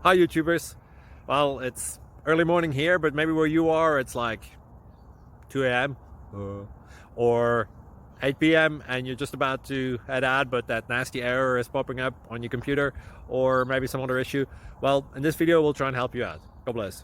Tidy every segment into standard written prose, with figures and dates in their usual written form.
Hi YouTubers. Well, it's early morning here, but maybe where you are it's like 2 a.m. Or 8 p.m. and you're just about to head out, but that nasty error is popping up on your computer, or maybe some other issue. Well, in this video we'll try and help you out. God bless.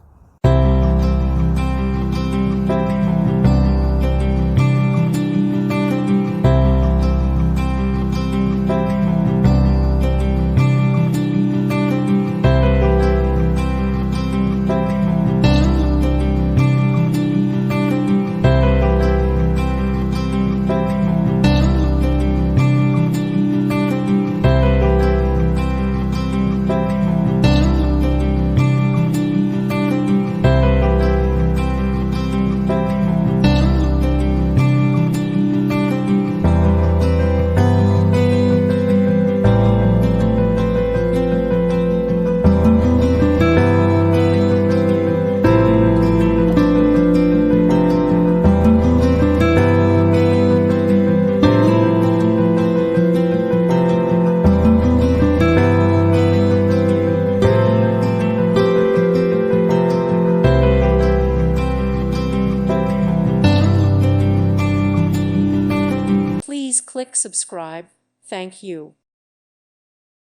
Please click subscribe. Thank you.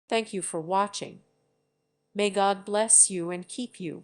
Thank you for watching. May God bless you and keep you.